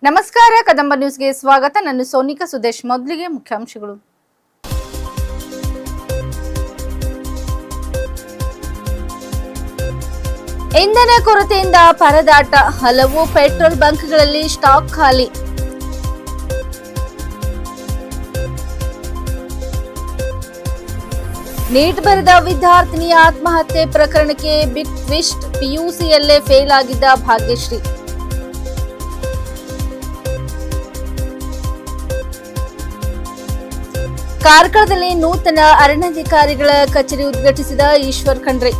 ನಮಸ್ಕಾರ ಕದಂಬ ನ್ಯೂಸ್ಗೆ ಸ್ವಾಗತ. ನಾನು ಸೋನಿಕಾ ಸುದೇಶ್. ಮೊದಲಿಗೆ ಮುಖ್ಯಾಂಶಗಳು. ಇಂಧನ ಕೊರತೆಯಿಂದ ಪರದಾಟ, ಹಲವು ಪೆಟ್ರೋಲ್ ಬಂಕ್ಗಳಲ್ಲಿ ಸ್ಟಾಕ್ ಖಾಲಿ. ನೀಟ್ ಬರೆದ ವಿದ್ಯಾರ್ಥಿನಿಯ ಆತ್ಮಹತ್ಯೆ ಪ್ರಕರಣಕ್ಕೆ ಬಿಗ್ ಟ್ವಿಸ್ಟ್, ಪಿಯುಸಿಯಲ್ಲೇ ಫೇಲ್ ಆಗಿದ್ದ ಭಾಗ್ಯಶ್ರೀ. ಕಾರ್ಕಳದಲ್ಲಿ ನೂತನ ಅರಣ್ಯಾಧಿಕಾರಿಗಳ ಕಚೇರಿ ಉದ್ಘಾಟಿಸಿದ ಈಶ್ವರ್ ಖಂಡ್ರೆ.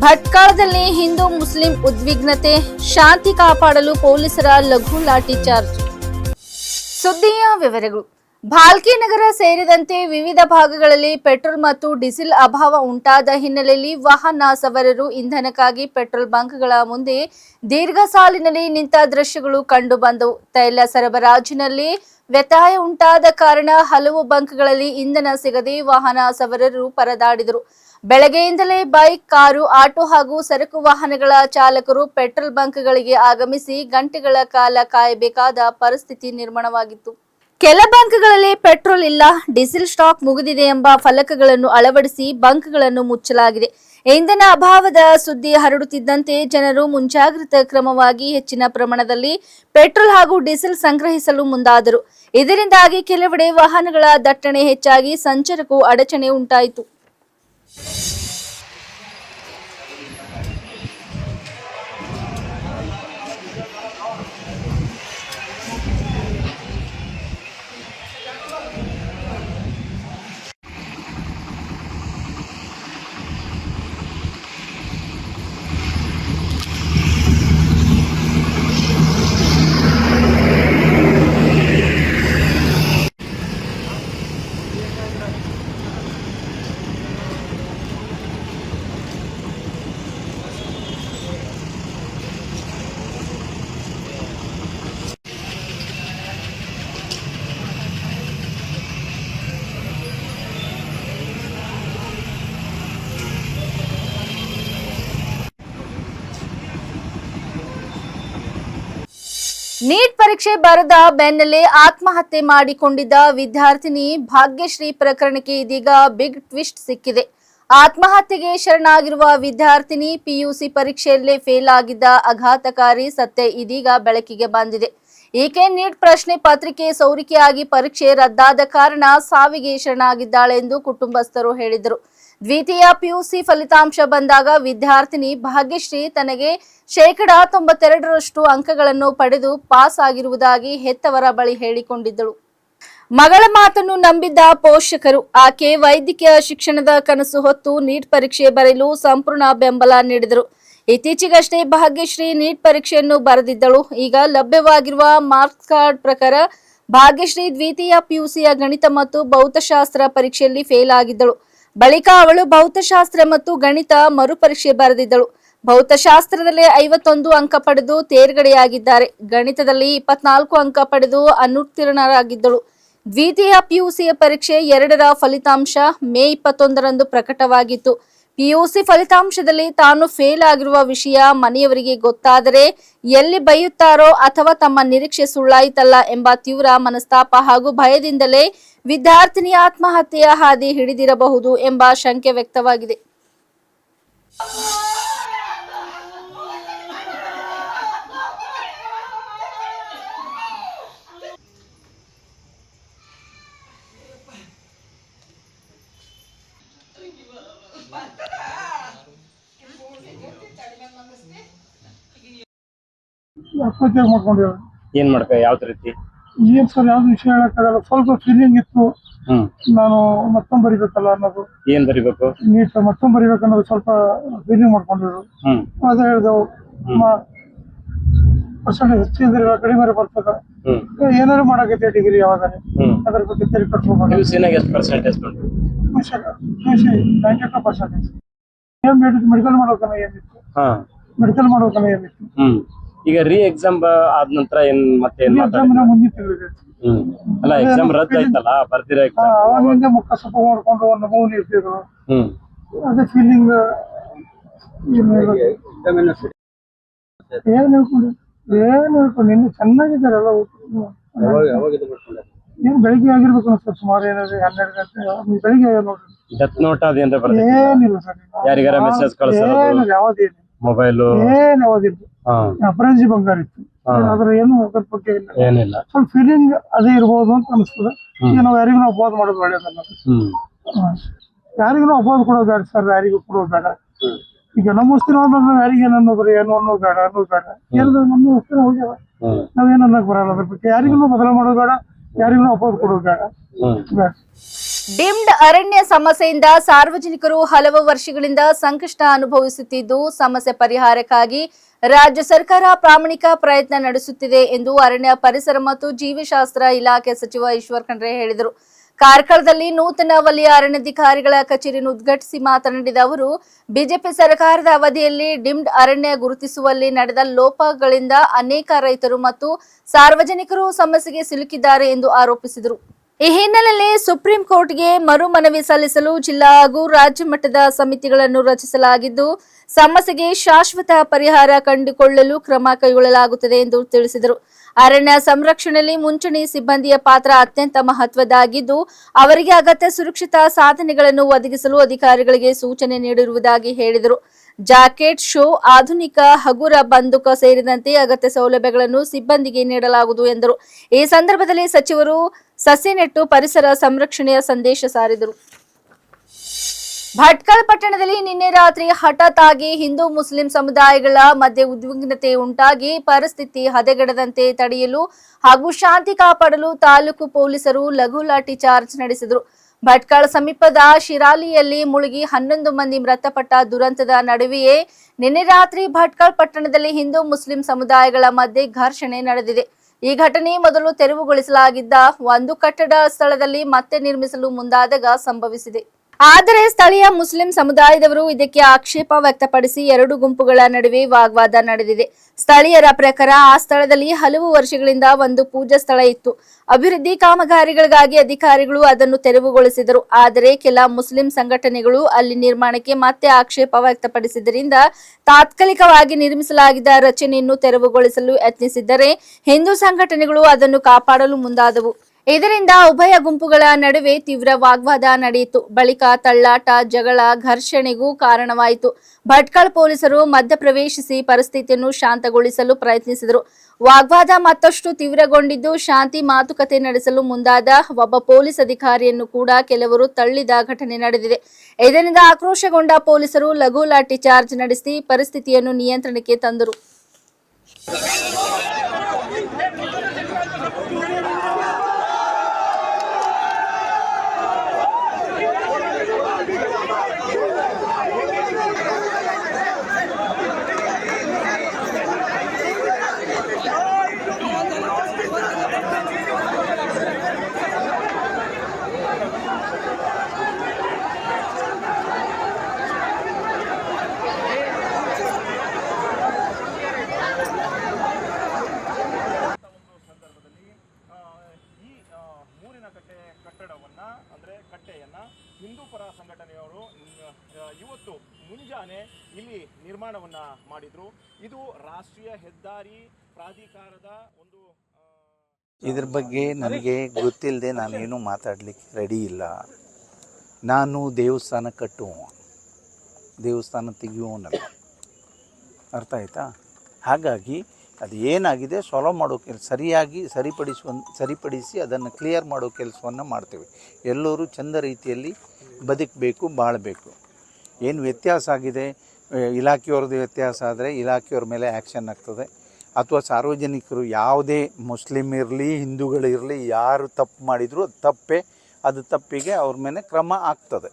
ಭಟ್ಕಳದಲ್ಲಿ ಹಿಂದೂ ಮುಸ್ಲಿಂ ಉದ್ವಿಗ್ನತೆ, ಶಾಂತಿ ಕಾಪಾಡಲು ಪೊಲೀಸರ ಲಘು ಲಾಠಿ ಚಾರ್ಜ್. ಸುದ್ದಿಯ ವಿವರಗಳು. ಭಾಲ್ಕಿ ನಗರ ಸೇರಿದಂತೆ ವಿವಿಧ ಭಾಗಗಳಲ್ಲಿ ಪೆಟ್ರೋಲ್ ಮತ್ತು ಡೀಸೆಲ್ ಅಭಾವ ಉಂಟಾದ ಹಿನ್ನೆಲೆಯಲ್ಲಿ ವಾಹನ ಸವಾರರು ಇಂಧನಕ್ಕಾಗಿ ಪೆಟ್ರೋಲ್ ಬಂಕ್ಗಳ ಮುಂದೆ ದೀರ್ಘ ಸಾಲಿನಲ್ಲಿ ನಿಂತ ದೃಶ್ಯಗಳು ಕಂಡು ಬಂದವು. ತೈಲ ಸರಬರಾಜಿನಲ್ಲಿ ವ್ಯತ್ಯಯ ಉಂಟಾದ ಕಾರಣ ಹಲವು ಬಂಕ್ಗಳಲ್ಲಿ ಇಂಧನ ಸಿಗದೆ ವಾಹನ ಸವಾರರು ಪರದಾಡಿದರು. ಬೆಳಗ್ಗೆಯಿಂದಲೇ ಬೈಕ್, ಕಾರು, ಆಟೋ ಹಾಗೂ ಸರಕು ವಾಹನಗಳ ಚಾಲಕರು ಪೆಟ್ರೋಲ್ ಬಂಕ್ಗಳಿಗೆ ಆಗಮಿಸಿ ಗಂಟೆಗಳ ಕಾಲ ಕಾಯಬೇಕಾದ ಪರಿಸ್ಥಿತಿ ನಿರ್ಮಾಣವಾಗಿತ್ತು. ಕೆಲ ಬಂಕ್ಗಳಲ್ಲಿ ಪೆಟ್ರೋಲ್ ಇಲ್ಲ, ಡೀಸೆಲ್ ಸ್ಟಾಕ್ ಮುಗಿದಿದೆ ಎಂಬ ಫಲಕಗಳನ್ನು ಅಳವಡಿಸಿ ಬಂಕ್ಗಳನ್ನು ಮುಚ್ಚಲಾಗಿದೆ. ಇಂಧನ ಅಭಾವದ ಸುದ್ದಿ ಹರಡುತ್ತಿದ್ದಂತೆ ಜನರು ಮುಂಜಾಗ್ರತಾ ಕ್ರಮವಾಗಿ ಹೆಚ್ಚಿನ ಪ್ರಮಾಣದಲ್ಲಿ ಪೆಟ್ರೋಲ್ ಹಾಗೂ ಡೀಸೆಲ್ ಸಂಗ್ರಹಿಸಲು ಮುಂದಾದರು. ಇದರಿಂದಾಗಿ ಕೆಲವೆಡೆ ವಾಹನಗಳ ದಟ್ಟಣೆ ಹೆಚ್ಚಾಗಿ ಸಂಚಾರಕ್ಕೂ ಅಡಚಣೆ ಉಂಟಾಯಿತು. ನೀಟ್ ಪರೀಕ್ಷೆ ಬರೆದ ಬೆನ್ನಲ್ಲೇ ಆತ್ಮಹತ್ಯೆ ಮಾಡಿಕೊಂಡಿದ್ದ ವಿದ್ಯಾರ್ಥಿನಿ ಭಾಗ್ಯಶ್ರೀ ಪ್ರಕರಣಕ್ಕೆ ಇದೀಗ ಬಿಗ್ ಟ್ವಿಸ್ಟ್ ಸಿಕ್ಕಿದೆ. ಆತ್ಮಹತ್ಯೆಗೆ ಶರಣಾಗಿರುವ ವಿದ್ಯಾರ್ಥಿನಿ ಪಿಯುಸಿ ಪರೀಕ್ಷೆಯಲ್ಲೇ ಫೇಲ್ ಆಗಿದ್ದ ಆಘಾತಕಾರಿ ಸತ್ಯ ಇದೀಗ ಬೆಳಕಿಗೆ ಬಂದಿದೆ. ಈಕೆ ನೀಟ್ ಪ್ರಶ್ನೆ ಪತ್ರಿಕೆ ಸೋರಿಕೆಯಾಗಿ ಪರೀಕ್ಷೆ ರದ್ದಾದ ಕಾರಣ ಸಾವಿಗೆ ಶರಣಾಗಿದ್ದಾಳೆ ಎಂದು ಕುಟುಂಬಸ್ಥರು ಹೇಳಿದರು. ದ್ವಿತೀಯ ಪಿಯುಸಿ ಫಲಿತಾಂಶ ಬಂದಾಗ ವಿದ್ಯಾರ್ಥಿನಿ ಭಾಗ್ಯಶ್ರೀ ತನಗೆ 92% ಅಂಕಗಳನ್ನು ಪಡೆದು ಪಾಸ್ ಆಗಿರುವುದಾಗಿ ಹೆತ್ತವರ ಬಳಿ ಹೇಳಿಕೊಂಡಿದ್ದಳು. ಮಗಳ ಮಾತನ್ನು ನಂಬಿದ್ದ ಪೋಷಕರು ಆಕೆ ವೈದ್ಯಕೀಯ ಶಿಕ್ಷಣದ ಕನಸು ಹೊತ್ತು ನೀಟ್ ಪರೀಕ್ಷೆ ಬರೆಯಲು ಸಂಪೂರ್ಣ ಬೆಂಬಲ ನೀಡಿದರು. ಇತ್ತೀಚೆಗಷ್ಟೇ ಭಾಗ್ಯಶ್ರೀ ನೀಟ್ ಪರೀಕ್ಷೆಯನ್ನು ಬರೆದಿದ್ದಳು. ಈಗ ಲಭ್ಯವಾಗಿರುವ ಮಾರ್ಕ್ಸ್ ಕಾರ್ಡ್ ಪ್ರಕಾರ ಭಾಗ್ಯಶ್ರೀ ದ್ವಿತೀಯ ಪಿಯುಸಿಯ ಗಣಿತ ಮತ್ತು ಭೌತಶಾಸ್ತ್ರ ಪರೀಕ್ಷೆಯಲ್ಲಿ ಫೇಲ್ ಆಗಿದ್ದಳು. ಬಳಿಕ ಅವಳು ಭೌತಶಾಸ್ತ್ರ ಮತ್ತು ಗಣಿತ ಮರುಪರೀಕ್ಷೆ ಬರೆದಿದ್ದಳು. ಭೌತಶಾಸ್ತ್ರದಲ್ಲಿ 51 ಅಂಕ ಪಡೆದು ತೇರ್ಗಡೆಯಾಗಿದ್ದಾರೆ. ಗಣಿತದಲ್ಲಿ 24 ಅಂಕ ಪಡೆದು ಅನುತ್ತೀರ್ಣರಾಗಿದ್ದಳು. ದ್ವಿತೀಯ ಪಿಯುಸಿಯ ಪರೀಕ್ಷೆ 2ರ ಫಲಿತಾಂಶ ಮೇ 21ರಂದು ಪ್ರಕಟವಾಗಿತ್ತು. ಪಿಯುಸಿ ಫಲಿತಾಂಶದಲ್ಲಿ ತಾನು ಫೇಲ್ ಆಗಿರುವ ವಿಷಯ ಮನೆಯವರಿಗೆ ಗೊತ್ತಾದರೆ ಎಲ್ಲಿ ಬೈಯುತ್ತಾರೋ ಅಥವಾ ತಮ್ಮ ನಿರೀಕ್ಷೆ ಸುಳ್ಳಾಯಿತಲ್ಲ ಎಂಬ ತೀವ್ರ ಮನಸ್ತಾಪ ಹಾಗೂ ಭಯದಿಂದಲೇ ವಿದ್ಯಾರ್ಥಿನಿಯ ಆತ್ಮಹತ್ಯೆಯ ಹಾದಿ ಹಿಡಿದಿರಬಹುದು ಎಂಬ ಶಂಕೆ ವ್ಯಕ್ತವಾಗಿದೆ. ಏನ್ ಮಾಡ್ಕ ಯಾವ್ದು ರೀತಿ ಏನ್ ಸರ್ ಯಾವ್ದು ವಿಷಯ ಹೇಳಕ್ಕಾಗಲ್ಲ. ಸ್ವಲ್ಪ ಫೀಲಿಂಗ್ ಇತ್ತು. ನಾನು ಮತ್ತೊಂದು ಬರಿಬೇಕಲ್ಲ ಅನ್ನೋದು. ಏನ್ ಬರಿಬೇಕು? ನೀಟ್ ಮತ್ತೊಂದು ಬರಿಬೇಕು ಅನ್ನೋದು ಸ್ವಲ್ಪ ಫೀಲಿಂಗ್ ಮಾಡ್ಕೊಂಡಿದ್ರು. ಅದೇ ಹೇಳ್ದೆವು ಪರ್ಸೆಂಟೇಜ್ ಹೆಚ್ಚಿದ್ರೆ ಕಡಿಮೆ ಬರ್ತದ, ಏನಾದ್ರು ಮಾಡಕೈತೆ ಡಿಗ್ರಿ ಯಾವಾಗ ಅದ್ರ ಬಗ್ಗೆ ತೆರಿ ಕಟ್ಸ್ಬೇಕು. 92% ಮೆಡಿಕಲ್ ಮಾಡ್ಬೇಕನ್ನ ಏನಿತ್ತು, ಮೆಡಿಕಲ್ ಮಾಡ್ಬೇಕನ್ನ ಏನಿತ್ತು. ಈಗ ರೀ ಎಕ್ಸಾಮ್ ಆದ ನಂತರ ಏನ್ ಮತ್ತೆ ಮುಂದಿನ ತಿಂಗಳಿಗೆ ಅಲ್ಲ ಎಕ್ಸಾಮ್ ರದ್ದು ಆಯ್ತಲ್ಲ ಬರ್ದಿರ ಅವಾಗಿಂದ ಮುಖ ಸ್ವಲ್ಪ ಮಾಡ್ಕೊಂಡು ಒಂದು ಮೂವ್ ನಿಲ್ತಿದ್ರು. ಅದೇ ಫೀಲಿಂಗ್. ಏನ್ ಹೇಳ್ಕೊಂಡು ಇನ್ನು ಚೆನ್ನಾಗಿದ್ದಾರಲ್ಲ. ಏನ್ ಬೆಳಿಗ್ಗೆ ಆಗಿರ್ಬೇಕು ಅನ್ಸುತ್ತೆ ಸುಮಾರು. ಏನಾದ್ರೆ 12 ಗಂಟೆ ಬೆಳಿಗ್ಗೆ ನೋಡ್ರಿ. ಡೆತ್ ನೋಟ್ ಅದೇನ್ರ ಬರ್ತೈತಿ? ಏನಿಲ್ಲ ಸರ್. ಯಾರಿಗಾರ ಮೆಸೇಜ್ ಕಳ್ಸೋದು? ಏನಿಲ್ಲ, ಯಾವ್ದೇನು ಮೊಬೈಲು ಏನ್ ಯಾವ್ದಿಲ್ಲ. ಅಪರಂಜಿ ಬಂಗಾರ ಇತ್ತು, ಅದ್ರ ಏನು ಅದ್ರ ಬಗ್ಗೆ ಇಲ್ಲ. ಏನಿಲ್ಲ. ಸ್ವಲ್ಪ ಫೀಲಿಂಗ್ ಅದೇ ಇರ್ಬೋದು ಅಂತ ಅನಿಸ್ತದೆ. ಈಗ ನಾವು ಯಾರಿಗೂ ಅಪವಾದ ಮಾಡೋದು ಒಳ್ಳೇದಲ್ಲ. ಯಾರಿಗೂ ಅಪವಾದ ಕೊಡೋದು ಬೇಡ ಸರ್, ಯಾರಿಗೂ ಕೊಡೋದು ಬೇಡ. ಈಗ ನಮ್ಮ ಮುಸ್ಲಿಂ ನಾವು ಯಾರಿಗೆ ಅನ್ನೋದು ಏನು ಅನ್ನೋದು ಬೇಡ, ಅನ್ನೋದು ಬೇಡ. ಏನದು ನಮ್ಮ ಮುಸ್ಲಿಂ ಹೋಗ್ಯಾವ, ನಾವೇನು ಅನ್ನೋಕೆ ಬರಲ್ಲ. ಅದ್ರ ಬಗ್ಗೆ ಯಾರಿಗೂ ಬದಲು ಮಾಡೋದು ಬೇಡ, ಯಾರಿಗೂ ಅಪವಾದ ಕೊಡೋದು ಬೇಡ. ಡಿಮ್ಡ್ ಅರಣ್ಯ ಸಮಸ್ಯೆಯಿಂದ ಸಾರ್ವಜನಿಕರು ಹಲವು ವರ್ಷಗಳಿಂದ ಸಂಕಷ್ಟ ಅನುಭವಿಸುತ್ತಿದ್ದು, ಸಮಸ್ಯೆ ಪರಿಹಾರಕ್ಕಾಗಿ ರಾಜ್ಯ ಸರ್ಕಾರ ಪ್ರಾಮಾಣಿಕ ಪ್ರಯತ್ನ ನಡೆಸುತ್ತಿದೆ ಎಂದು ಅರಣ್ಯ ಪರಿಸರ ಮತ್ತು ಜೀವಿಶಾಸ್ತ್ರ ಇಲಾಖೆ ಸಚಿವ ಈಶ್ವರ್ ಖಂಡ್ರೆ ಹೇಳಿದರು. ಕಾರ್ಕಳದಲ್ಲಿ ನೂತನ ವಲಯ ಅರಣ್ಯಾಧಿಕಾರಿಗಳ ಕಚೇರಿಯನ್ನು ಉದ್ಘಾಟಿಸಿ ಮಾತನಾಡಿದ ಅವರು, ಬಿಜೆಪಿ ಸರ್ಕಾರದ ಅವಧಿಯಲ್ಲಿ ಡಿಮ್ಡ್ ಅರಣ್ಯ ಗುರುತಿಸುವಲ್ಲಿ ನಡೆದ ಲೋಪಗಳಿಂದ ಅನೇಕ ರೈತರು ಮತ್ತು ಸಾರ್ವಜನಿಕರು ಸಮಸ್ಯೆಗೆ ಸಿಲುಕಿದ್ದಾರೆ ಎಂದು ಆರೋಪಿಸಿದರು. ಈ ಹಿನ್ನೆಲೆಯಲ್ಲಿ ಸುಪ್ರೀಂ ಕೋರ್ಟ್ಗೆ ಮರು ಮನವಿ ಸಲ್ಲಿಸಲು ಜಿಲ್ಲಾ ಹಾಗೂ ರಾಜ್ಯ ಮಟ್ಟದ ಸಮಿತಿಗಳನ್ನು ರಚಿಸಲಾಗಿದ್ದು, ಸಮಸ್ಯೆಗೆ ಶಾಶ್ವತ ಪರಿಹಾರ ಕಂಡುಕೊಳ್ಳಲು ಕ್ರಮ ಕೈಗೊಳ್ಳಲಾಗುತ್ತದೆ ಎಂದು ತಿಳಿಸಿದರು. ಅರಣ್ಯ ಸಂರಕ್ಷಣೆಯಲ್ಲಿ ಮುಂಚೂಣಿ ಸಿಬ್ಬಂದಿಯ ಪಾತ್ರ ಅತ್ಯಂತ ಮಹತ್ವದ್ದಾಗಿದ್ದು, ಅವರಿಗೆ ಅಗತ್ಯ ಸುರಕ್ಷಿತ ಸಾಧನೆಗಳನ್ನು ಒದಗಿಸಲು ಅಧಿಕಾರಿಗಳಿಗೆ ಸೂಚನೆ ನೀಡಿರುವುದಾಗಿ ಹೇಳಿದರು. ಜಾಕೆಟ್, ಶೋ, ಆಧುನಿಕ ಹಗುರ ಬಂದೂಕ ಸೇರಿದಂತೆ ಅಗತ್ಯ ಸೌಲಭ್ಯಗಳನ್ನು ಸಿಬ್ಬಂದಿಗೆ ನೀಡಲಾಗುವುದು ಎಂದರು. ಈ ಸಂದರ್ಭದಲ್ಲಿ ಸಚಿವರು ಸಸಿ ನೆಟ್ಟು ಪರಿಸರ ಸಂರಕ್ಷಣೆಯ ಸಂದೇಶ ಸಾರಿದರು. ಭಟ್ಕಳ ಪಟ್ಟಣದಲ್ಲಿ ನಿನ್ನೆ ರಾತ್ರಿ ಹಠಾತ್ ಆಗಿ ಹಿಂದೂ ಮುಸ್ಲಿಂ ಸಮುದಾಯಗಳ ಮಧ್ಯೆ ಉದ್ವಿಗ್ನತೆ ಉಂಟಾಗಿ ಪರಿಸ್ಥಿತಿ ಹದಗೆಡದಂತೆ ತಡೆಯಲು ಹಾಗೂ ಶಾಂತಿ ಕಾಪಾಡಲು ತಾಲೂಕು ಪೊಲೀಸರು ಲಘು ಲಾಠಿ ಚಾರ್ಜ್ ನಡೆಸಿದರು. ಭಟ್ಕಳ ಸಮೀಪದ ಶಿರಾಲಿಯಲ್ಲಿ ಮುಳುಗಿ 11 ಮಂದಿ ಮೃತಪಟ್ಟ ದುರಂತದ ನಡುವೆಯೇ ನಿನ್ನೆ ರಾತ್ರಿ ಭಟ್ಕಳ ಪಟ್ಟಣದಲ್ಲಿ ಹಿಂದೂ ಮುಸ್ಲಿಂ ಸಮುದಾಯಗಳ ಮಧ್ಯೆ ಘರ್ಷಣೆ ನಡೆದಿದೆ. ಈ ಘಟನೆ ಮೊದಲು ತೆರವುಗೊಳಿಸಲಾಗಿದ್ದ ಒಂದು ಕಟ್ಟಡ ಸ್ಥಳದಲ್ಲಿ ಮತ್ತೆ ನಿರ್ಮಿಸಲು ಮುಂದಾದಾಗ ಸಂಭವಿಸಿದೆ. ಆದರೆ ಸ್ಥಳೀಯ ಮುಸ್ಲಿಂ ಸಮುದಾಯದವರು ಇದಕ್ಕೆ ಆಕ್ಷೇಪ ವ್ಯಕ್ತಪಡಿಸಿ ಎರಡು ಗುಂಪುಗಳ ನಡುವೆ ವಾಗ್ವಾದ ನಡೆದಿದೆ. ಸ್ಥಳೀಯರ ಪ್ರಕಾರ ಆ ಸ್ಥಳದಲ್ಲಿ ಹಲವು ವರ್ಷಗಳಿಂದ ಒಂದು ಪೂಜಾ ಸ್ಥಳ ಇತ್ತು. ಅಭಿವೃದ್ಧಿ ಕಾಮಗಾರಿಗಳಿಗಾಗಿ ಅಧಿಕಾರಿಗಳು ಅದನ್ನು ತೆರವುಗೊಳಿಸಿದರು. ಆದರೆ ಕೆಲ ಮುಸ್ಲಿಂ ಸಂಘಟನೆಗಳು ಅಲ್ಲಿ ನಿರ್ಮಾಣಕ್ಕೆ ಮತ್ತೆ ಆಕ್ಷೇಪ ವ್ಯಕ್ತಪಡಿಸಿದ್ದರಿಂದ ತಾತ್ಕಾಲಿಕವಾಗಿ ನಿರ್ಮಿಸಲಾಗಿದ್ದ ರಚನೆಯನ್ನು ತೆರವುಗೊಳಿಸಲು ಯತ್ನಿಸಿದ್ದರೆ ಹಿಂದೂ ಸಂಘಟನೆಗಳು ಅದನ್ನು ಕಾಪಾಡಲು ಮುಂದಾದವು. ಇದರಿಂದ ಉಭಯ ಗುಂಪುಗಳ ನಡುವೆ ತೀವ್ರ ವಾಗ್ವಾದ ನಡೆಯಿತು. ಬಳಿಕ ತಳ್ಳಾಟ, ಜಗಳ, ಘರ್ಷಣೆಗೂ ಕಾರಣವಾಯಿತು. ಭಟ್ಕಳ ಪೊಲೀಸರು ಮಧ್ಯಪ್ರವೇಶಿಸಿ ಪರಿಸ್ಥಿತಿಯನ್ನು ಶಾಂತಗೊಳಿಸಲು ಪ್ರಯತ್ನಿಸಿದರು. ವಾಗ್ವಾದ ಮತ್ತಷ್ಟು ತೀವ್ರಗೊಂಡಿದ್ದು, ಶಾಂತಿ ಮಾತುಕತೆ ನಡೆಸಲು ಮುಂದಾದ ಒಬ್ಬ ಪೊಲೀಸ್ ಅಧಿಕಾರಿಯನ್ನು ಕೂಡ ಕೆಲವರು ತಳ್ಳಿದ ಘಟನೆ ನಡೆದಿದೆ. ಇದರಿಂದ ಆಕ್ರೋಶಗೊಂಡ ಪೊಲೀಸರು ಲಘು ಲಾಠಿ ಚಾರ್ಜ್ ನಡೆಸಿ ಪರಿಸ್ಥಿತಿಯನ್ನು ನಿಯಂತ್ರಣಕ್ಕೆ ತಂದರು. ಕಟ್ಟಡವನ್ನು ಅಂದರೆ ಕಟ್ಟೆಯನ್ನು ಹಿಂದೂ ಪರ ಸಂಘಟನೆಯವರು ಇವತ್ತು ಮುಂಜಾನೆ ಇಲ್ಲಿ ನಿರ್ಮಾಣವನ್ನು ಮಾಡಿದರು. ಇದು ರಾಷ್ಟ್ರೀಯ ಹೆದ್ದಾರಿ ಪ್ರಾಧಿಕಾರದ ಒಂದು ಇದ್ರ ಬಗ್ಗೆ ನನಗೆ ಗೊತ್ತಿಲ್ಲದೆ ನಾನೇನು ಮಾತಾಡಲಿಕ್ಕೆ ರೆಡಿ ಇಲ್ಲ. ನಾನು ದೇವಸ್ಥಾನ ಕಟ್ಟುವ, ದೇವಸ್ಥಾನ ತೆಗೆಯುವನಲ್ಲ. ಅರ್ಥ ಆಯ್ತಾ? ಹಾಗಾಗಿ ಅದು ಏನಾಗಿದೆ ಸಾಲ್ವ್ ಮಾಡೋ ಕೆಲಸ ಸರಿಯಾಗಿ ಸರಿಪಡಿಸಿ ಅದನ್ನು ಕ್ಲಿಯರ್ ಮಾಡೋ ಕೆಲಸವನ್ನು ಮಾಡ್ತೇವೆ. ಎಲ್ಲರೂ ಚೆಂದ ರೀತಿಯಲ್ಲಿ ಬದುಕಬೇಕು, ಬಾಳಬೇಕು. ಏನು ವ್ಯತ್ಯಾಸ ಆಗಿದೆ, ಇಲಾಖೆಯವ್ರದ್ದು ವ್ಯತ್ಯಾಸ ಆದರೆ ಇಲಾಖೆಯವ್ರ ಮೇಲೆ ಆ್ಯಕ್ಷನ್ ಆಗ್ತದೆ. ಅಥವಾ ಸಾರ್ವಜನಿಕರು ಯಾವುದೇ ಮುಸ್ಲಿಮ್ ಇರಲಿ ಹಿಂದೂಗಳಿರಲಿ ಯಾರು ತಪ್ಪು ಮಾಡಿದರೂ ಅದು ತಪ್ಪೇ, ಅದು ತಪ್ಪಿಗೆ ಅವ್ರ ಮೇಲೆ ಕ್ರಮ ಆಗ್ತದೆ.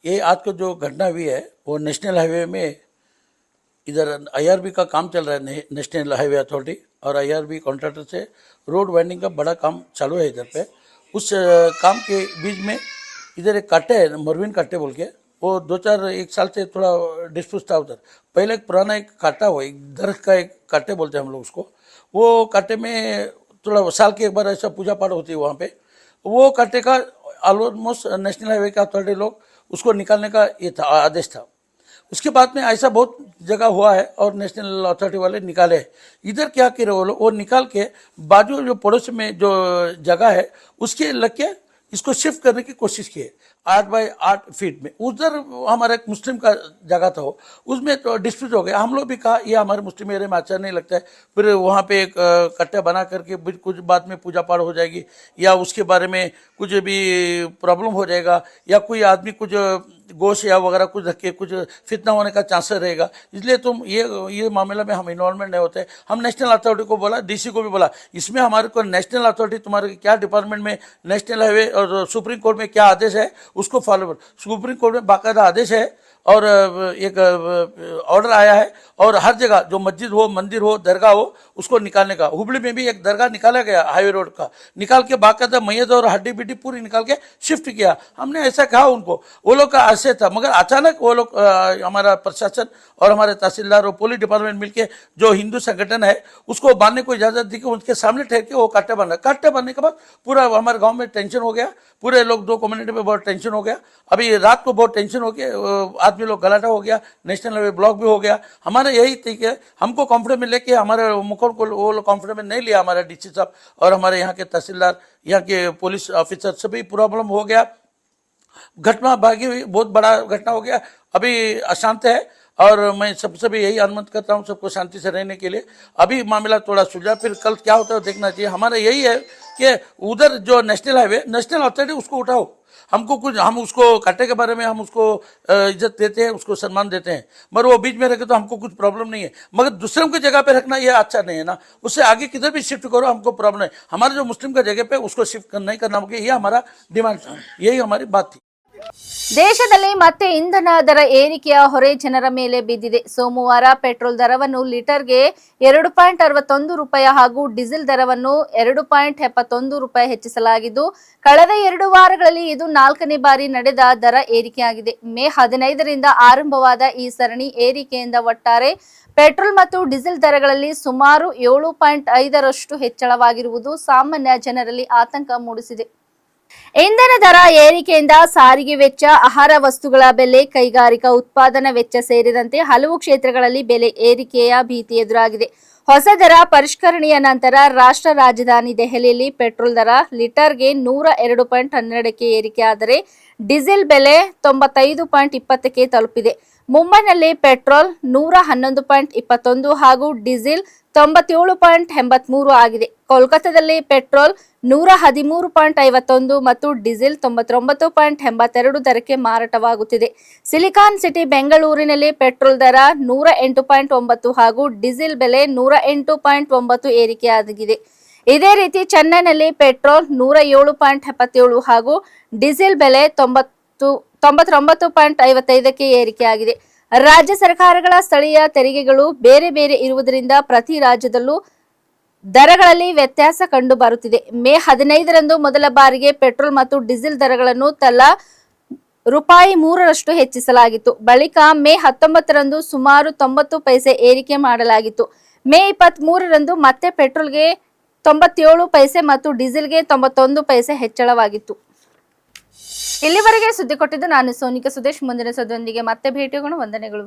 ये आज को जो घटना हुई है वो नेशनल हाईवे में इधर IRB का काम चल रहा है, नेशनल हाईवे अथॉरिटी और IRB कॉन्ट्रैक्टर से रोड वाइंडिंग का बड़ा काम चालू है इधर पे। उस काम के बीच में इधर एक काटे है, मरविन काटे बोल के, वो 1 साल से थोड़ा डिस्प्यूट था उधर। पहले एक पुराना एक काटा हुआ, एक दरख्त का एक काटे बोलते हैं हम लोग उसको। वो काटे में थोड़ा साल के एक बार ऐसा पूजा पाठ होती है वहाँ पे। वो काटे का ऑलमोस्ट नेशनल हाईवे का अथॉरिटी लोग उसको निकालने का ये था, आदेश था। उसके बाद में ऐसा बहुत जगह हुआ है और नेशनल अथॉरिटी वाले निकाले हैं। इधर क्या करे वो लोग, वो निकाल के बाजू जो पड़ोस में जो जगह है उसके लग के इसको शिफ्ट करने की कोशिश की है 8 बाय 8 फीट में। उधर हमारा एक मुस्लिम का जगह था, उसमें तो डिस्प्यूट हो गया। हम लोग भी कहा ये हमारे मुस्लिम एरिया में अच्छा नहीं लगता है, फिर वहाँ पे एक कट्टा बना करके कुछ बाद में पूजा पाठ हो जाएगी या उसके बारे में कुछ भी प्रॉब्लम हो जाएगा या कोई आदमी कुछ गोश या वगैरह कुछ रख के कुछ फितना होने का चांस रहेगा, इसलिए तुम ये मामला में हम इन्वॉल्वमेंट नहीं होते। हम नेशनल अथॉरिटी को बोला, DC को भी बोला, इसमें हमारे को नेशनल अथॉरिटी तुम्हारे क्या डिपार्टमेंट में नेशनल हाईवे और सुप्रीम कोर्ट में क्या आदेश है उसको फॉलो करो। सुप्रीम कोर्ट में बाकायदा आदेश है और एक ऑर्डर आया है और हर जगह जो मस्जिद हो, मंदिर हो, दरगाह हो, उसको निकालने का। हुबली में भी एक दरगाह निकाला गया हाईवे रोड का, निकाल के बाकायदा मैयत और हड्डी बिड्डी पूरी निकाल के शिफ्ट किया। हमने ऐसा कहा उनको, वो लोग का ऐसे था, मगर अचानक वो लोग हमारा प्रशासन और हमारे तहसीलदार और पुलिस डिपार्टमेंट मिलके जो हिंदू संगठन है उसको बांधने को इजाजत दी कि उनके सामने ठहर के वो काटे बांधा। काटे बांधने के बाद पूरा हमारे गाँव में टेंशन हो गया, पूरे लोग 2 कम्युनिटी में बहुत टेंशन हो गया। अभी रात को बहुत टेंशन हो गया, आदमी लोग गलाटा हो गया, नेशनल हाईवे ब्लॉक भी हो गया। हमारा यही थी कि हमको कॉन्फिडेंस में लेके हमारे मुखर को वो लोग कॉन्फिडेंस में नहीं लिया, हमारा DC साहब और हमारे यहाँ के तहसीलदार, यहाँ के पुलिस ऑफिसर, सभी प्रॉब्लम हो गया। घटना भागी हुई, बहुत बड़ा घटना हो गया। अभी अशांत है और मैं सबसे भी यही अनुमत करता हूँ सबको शांति से रहने के लिए। अभी मामला थोड़ा सुलझा, फिर कल क्या होता है देखना चाहिए। हमारा यही है कि उधर जो नेशनल हाईवे, नेशनल अथॉरिटी उसको उठाओ, हमको कुछ, हम उसको काटे के बारे में हम उसको इज्जत देते हैं, उसको सम्मान देते हैं, मगर वो बीच में रखे तो हमको कुछ प्रॉब्लम नहीं है। मगर दूसरों की जगह पे रखना ये अच्छा नहीं है ना, उससे आगे किधर भी शिफ्ट करो हमको प्रॉब्लम है। हमारे जो मुस्लिम का जगह पे उसको शिफ्ट नहीं करना होगा, ये हमारा डिमांड, यही हमारी बात थी। ದೇಶದಲ್ಲಿ ಮತ್ತೆ ಇಂಧನ ದರ ಏರಿಕೆಯ ಹೊರೆ ಜನರ ಮೇಲೆ ಬಿದ್ದಿದೆ. ಸೋಮವಾರ ಪೆಟ್ರೋಲ್ ದರವನ್ನು ಲೀಟರ್ಗೆ 2.61 ರೂಪಾಯಿ ಹಾಗೂ ಡೀಸೆಲ್ ದರವನ್ನು 2.71 ರೂಪಾಯಿ ಹೆಚ್ಚಿಸಲಾಗಿದ್ದು, ಕಳೆದ 2 ವಾರಗಳಲ್ಲಿ ಇದು 4ನೇ ಬಾರಿ ನಡೆದ ದರ ಏರಿಕೆಯಾಗಿದೆ. ಮೇ 15ರಿಂದ ಆರಂಭವಾದ ಈ ಸರಣಿ ಏರಿಕೆಯಿಂದ ಒಟ್ಟಾರೆ ಪೆಟ್ರೋಲ್ ಮತ್ತು ಡೀಸೆಲ್ ದರಗಳಲ್ಲಿ ಸುಮಾರು 7.5ರಷ್ಟು ಹೆಚ್ಚಳವಾಗಿರುವುದು ಸಾಮಾನ್ಯ ಜನರಲ್ಲಿ ಆತಂಕ ಮೂಡಿಸಿದೆ. ಇಂಧನ ದರ ಏರಿಕೆಯಿಂದ ಸಾರಿಗೆ ವೆಚ್ಚ, ಆಹಾರ ವಸ್ತುಗಳ ಬೆಲೆ, ಕೈಗಾರಿಕಾ ಉತ್ಪಾದನಾ ವೆಚ್ಚ ಸೇರಿದಂತೆ ಹಲವು ಕ್ಷೇತ್ರಗಳಲ್ಲಿ ಬೆಲೆ ಏರಿಕೆಯ ಭೀತಿ ಎದುರಾಗಿದೆ. ಹೊಸ ದರ ಪರಿಷ್ಕರಣೆಯ ನಂತರ ರಾಷ್ಟ್ರ ರಾಜಧಾನಿ ದೆಹಲಿಯಲ್ಲಿ ಪೆಟ್ರೋಲ್ ದರ ಲೀಟರ್ಗೆ 102.12ಕ್ಕೆ ಏರಿಕೆಯಾದರೆ ಡೀಸೆಲ್ ಬೆಲೆ 95.20ಕ್ಕೆ ತಲುಪಿದೆ. ಮುಂಬೈನಲ್ಲಿ ಪೆಟ್ರೋಲ್ 111.21 ಹಾಗೂ ಡೀಸೆಲ್ 97.83 ಆಗಿದೆ. ಕೋಲ್ಕತ್ತಾದಲ್ಲಿ ಪೆಟ್ರೋಲ್ 113.51 ಮತ್ತು ಡೀಸೆಲ್ 99.82 ದರಕ್ಕೆ ಮಾರಾಟವಾಗುತ್ತಿದೆ. ಸಿಲಿಕಾನ್ ಸಿಟಿ ಬೆಂಗಳೂರಿನಲ್ಲಿ ಪೆಟ್ರೋಲ್ ದರ 108.9 ಹಾಗೂ ಡೀಸೆಲ್ ಬೆಲೆ 108.9 ಏರಿಕೆಯಾಗಿದೆ. ಇದೇ ರೀತಿ ಚೆನ್ನೈನಲ್ಲಿ ಪೆಟ್ರೋಲ್ 107.77 ಹಾಗೂ ಡೀಸೆಲ್ ಬೆಲೆ 99.55ಕ್ಕೆ ಏರಿಕೆಯಾಗಿದೆ. ರಾಜ್ಯ ಸರ್ಕಾರಗಳ ಸ್ಥಳೀಯ ತೆರಿಗೆಗಳು ಬೇರೆ ಬೇರೆ ಇರುವುದರಿಂದ ಪ್ರತಿ ರಾಜ್ಯದಲ್ಲೂ ದರಗಳಲ್ಲಿ ವ್ಯತ್ಯಾಸ ಕಂಡು ಬರುತ್ತಿದೆ. ಮೇ 15ರಂದು ಮೊದಲ ಬಾರಿಗೆ ಪೆಟ್ರೋಲ್ ಮತ್ತು ಡೀಸೆಲ್ ದರಗಳನ್ನು ತಲಾ ₹3ರಷ್ಟು ಹೆಚ್ಚಿಸಲಾಗಿತ್ತು. ಬಳಿಕ ಮೇ 19ರಂದು ಸುಮಾರು 90 ಪೈಸೆ ಏರಿಕೆ ಮಾಡಲಾಗಿತ್ತು. ಮೇ 23ರಂದು ಮತ್ತೆ ಪೆಟ್ರೋಲ್ಗೆ 97 ಪೈಸೆ ಮತ್ತು ಡೀಸೆಲ್ಗೆ 91 ಪೈಸೆ ಹೆಚ್ಚಳವಾಗಿತ್ತು. ಇಲ್ಲಿವರೆಗೆ ಸುದ್ದಿ ಕೊಟ್ಟಿದ್ದು ನಾನು ಸೋನಿಕಾ ಸುದೇಶ್. ಮುಂದಿನ ಸುದ್ದಿಯೊಂದಿಗೆ ಮತ್ತೆ ಭೇಟಿಯಾಗೋಣ. ವಂದನೆಗಳು.